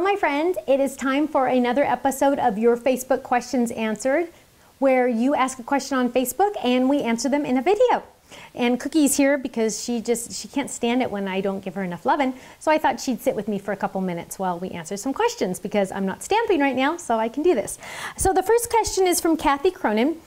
my friends, it is time for another episode of Your Facebook Questions Answered, where you ask a question on Facebook and we answer them in a video. And Cookie's here because she can't stand it when I don't give her enough lovin', so I thought she'd sit with me for a couple minutes while we answer some questions because I'm not stamping right now, so I can do this. So the first question is from Kathy Cronin.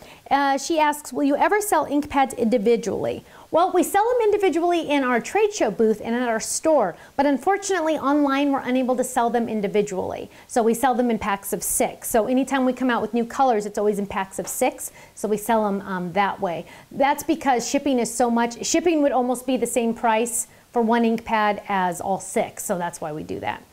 She asks, will you ever sell ink pads individually? Well, we sell them individually in our trade show booth and at our store, but unfortunately online we're unable to sell them individually. So we sell them in packs of 6. So anytime we come out with new colors, it's always in packs of 6. So we sell them that way. That's because shipping is so much. Shipping would almost be the same price for one ink pad as all 6. So that's why we do that.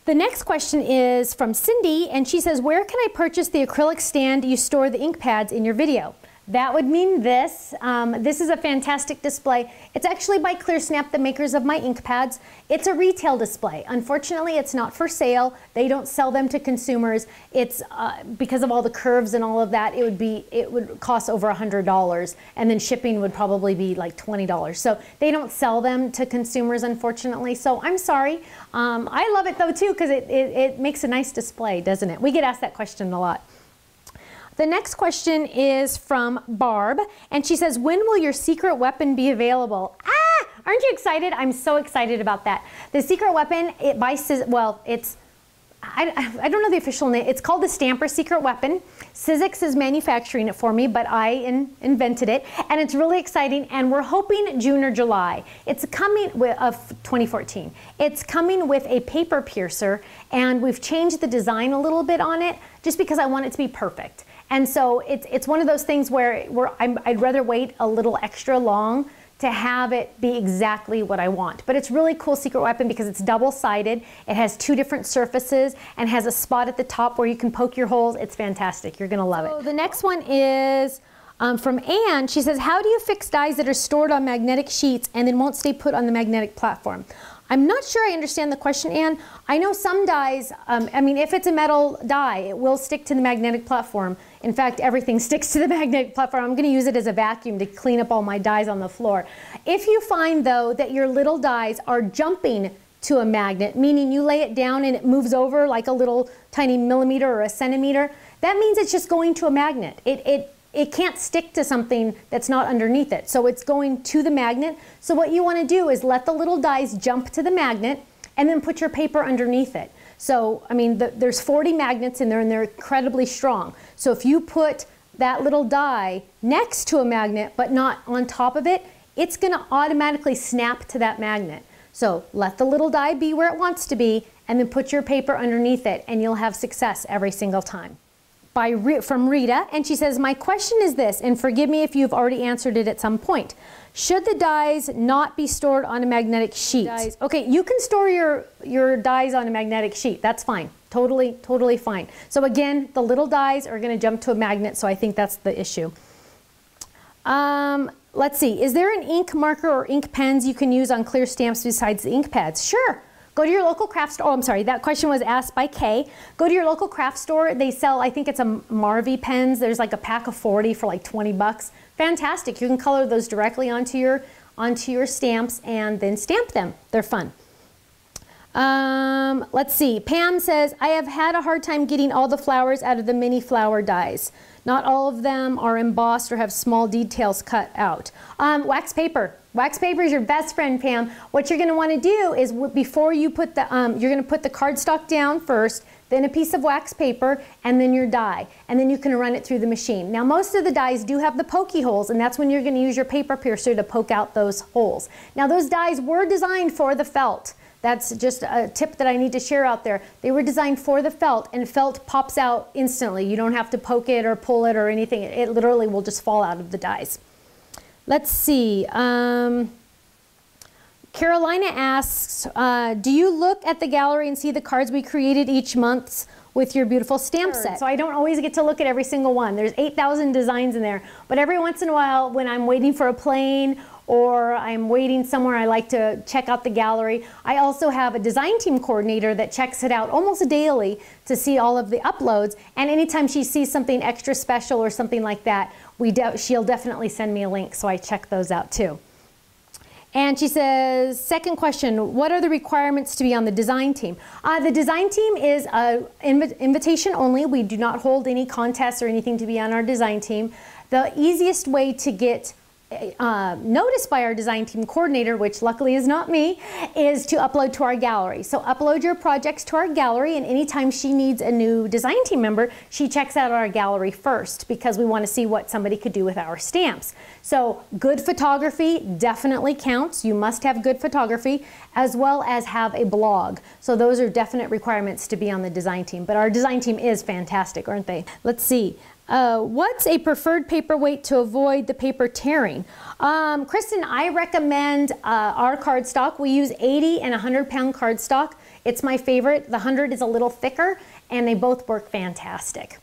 The next question is from Cindy, and she says, where can I purchase the acrylic stand you store the ink pads in your video? That would mean this. This is a fantastic display. It's actually by ClearSnap, the makers of my ink pads. It's a retail display. Unfortunately, it's not for sale. They don't sell them to consumers. It's because of all the curves and all of that, it would cost over $100, and then shipping would probably be like $20. So they don't sell them to consumers, unfortunately. So I'm sorry. I love it though too because it makes a nice display, doesn't it? We get asked that question a lot. The next question is from Barb, and she says, when will your secret weapon be available? Ah, aren't you excited? I'm so excited about that. The secret weapon, I don't know the official name. It's called the Stamper Secret Weapon. Sizzix is manufacturing it for me, but I invented it, and it's really exciting, and we're hoping June or July. It's coming of 2014. It's coming with a paper piercer, and we've changed the design a little bit on it just because I want it to be perfect. And so it's one of those things where I'd rather wait a little extra long to have it be exactly what I want. But it's really cool secret weapon because it's double-sided. It has 2 different surfaces and has a spot at the top where you can poke your holes. It's fantastic. You're gonna love it. The next one is from Anne. She says, how do you fix dies that are stored on magnetic sheets and then won't stay put on the magnetic platform? I'm not sure I understand the question, Anne. I know some dies, if it's a metal die, it will stick to the magnetic platform. In fact, everything sticks to the magnetic platform. I'm going to use it as a vacuum to clean up all my dies on the floor. If you find, though, that your little dies are jumping to a magnet, meaning you lay it down and it moves over like a little tiny millimeter or a centimeter, that means it's just going to a magnet. It can't stick to something that's not underneath it. So it's going to the magnet. So what you want to do is let the little dies jump to the magnet and then put your paper underneath it. So, there's 40 magnets in there and they're incredibly strong. So if you put that little die next to a magnet but not on top of it, it's going to automatically snap to that magnet. So let the little die be where it wants to be and then put your paper underneath it and you'll have success every single time. From Rita, and she says, my question is this, and forgive me if you've already answered it at some point. Should the dies not be stored on a magnetic sheet? Okay, you can store your dies on a magnetic sheet. That's fine. Totally fine. So again, the little dies are going to jump to a magnet, so I think that's the issue. Let's see. Is there an ink marker or ink pens you can use on clear stamps besides the ink pads? Sure. Go to your local craft store. Oh, I'm sorry, that question was asked by Kay. Go to your local craft store. They sell, I think it's a Marvy pens. There's like a pack of 40 for like 20 bucks. Fantastic. You can color those directly onto your stamps and then stamp them. They're fun. Let's see. Pam says, I have had a hard time getting all the flowers out of the mini flower dies. Not all of them are embossed or have small details cut out. Wax paper. Wax paper is your best friend, Pam. What you're going to want to do is before you put the, you're going to put the cardstock down first, then a piece of wax paper, and then your die. And then you can run it through the machine. Now, most of the dies do have the pokey holes, and that's when you're going to use your paper piercer to poke out those holes. Now, those dies were designed for the felt. That's just a tip that I need to share out there. They were designed for the felt, and felt pops out instantly. You don't have to poke it or pull it or anything. It literally will just fall out of the dies. Let's see. Carolina asks, do you look at the gallery and see the cards we created each month with your beautiful stamp set? So I don't always get to look at every single one. There's 8,000 designs in there. But every once in a while, when I'm waiting for a plane or I'm waiting somewhere, I like to check out the gallery. I also have a design team coordinator that checks it out almost daily to see all of the uploads. And anytime she sees something extra special or something like that, she'll definitely send me a link, so I check those out too. And she says, second question, what are the requirements to be on the design team? The design team is invitation only. We do not hold any contests or anything to be on our design team. The easiest way to get noticed by our design team coordinator, which luckily is not me, is to upload to our gallery. So upload your projects to our gallery, and anytime she needs a new design team member, she checks out our gallery first because we want to see what somebody could do with our stamps. So good photography definitely counts. You must have good photography, as well as have a blog. So those are definite requirements to be on the design team. But our design team is fantastic, aren't they? Let's see. What's a preferred paper weight to avoid the paper tearing? Kristen, I recommend our cardstock. We use 80 and 100-pound cardstock. It's my favorite. The 100 is a little thicker, and they both work fantastic.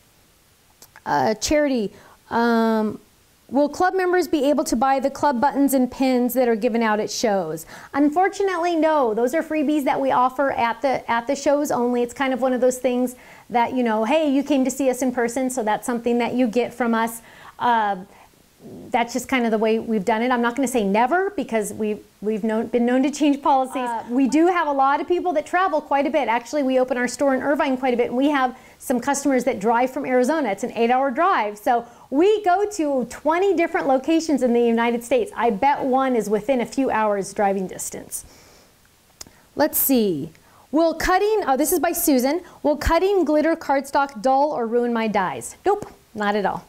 Charity, will club members be able to buy the club buttons and pins that are given out at shows? Unfortunately, no. Those are freebies that we offer at the shows only. It's kind of one of those things that, you know, hey, you came to see us in person, so that's something that you get from us. That's just kind of the way we've done it. I'm not going to say never, because we've been known to change policies. We do have a lot of people that travel quite a bit. Actually, we open our store in Irvine quite a bit, and we have some customers that drive from Arizona. It's an 8-hour drive. So we go to 20 different locations in the United States. I bet one is within a few hours driving distance. Let's see. Will cutting, oh, this is by Susan, will cutting glitter cardstock dull or ruin my dies? Nope, not at all.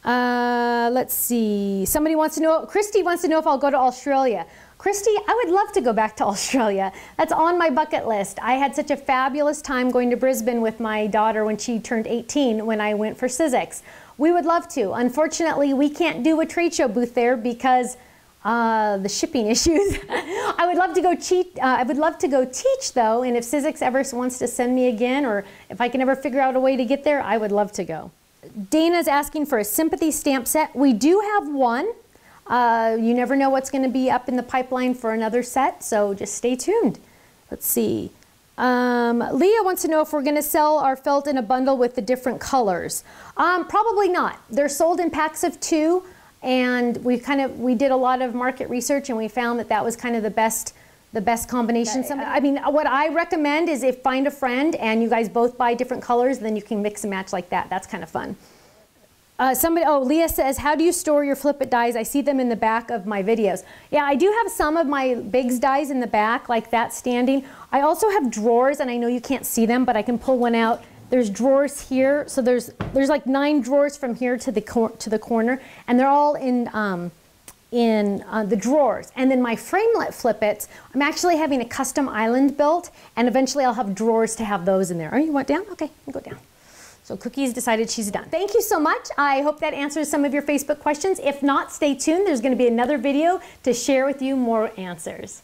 Let's see. Somebody wants to know, Christy wants to know if I'll go to Australia. Christy, I would love to go back to Australia. That's on my bucket list. I had such a fabulous time going to Brisbane with my daughter when she turned 18 when I went for CISX. We would love to. Unfortunately, we can't do a trade show booth there because the shipping issues. I would love to go teach though, and if CISX ever wants to send me again, or if I can ever figure out a way to get there, I would love to go. Dana's asking for a sympathy stamp set. We do have one. You never know what's going to be up in the pipeline for another set, so just stay tuned. Let's see. Leah wants to know if we're going to sell our felt in a bundle with the different colors. Probably not. They're sold in packs of 2, and we did a lot of market research, and we found that that was kind of the best combination. I mean, what I recommend is if find a friend and you guys both buy different colors, then you can mix and match like that. That's kind of fun. Leah says, how do you store your flip it dies? I see them in the back of my videos. Yeah, I do have some of my Biggs dies in the back, like that standing. I also have drawers, and I know you can't see them, but I can pull one out. There's drawers here, so there's like 9 drawers from here to the corner, and they're all in the drawers. And then my framelit flip-its, I'm actually having a custom island built, and eventually I'll have drawers to have those in there. Oh, you want down? Okay, you go down. So Cookie's decided she's done. Thank you so much. I hope that answers some of your Facebook questions. If not, stay tuned. There's going to be another video to share with you more answers.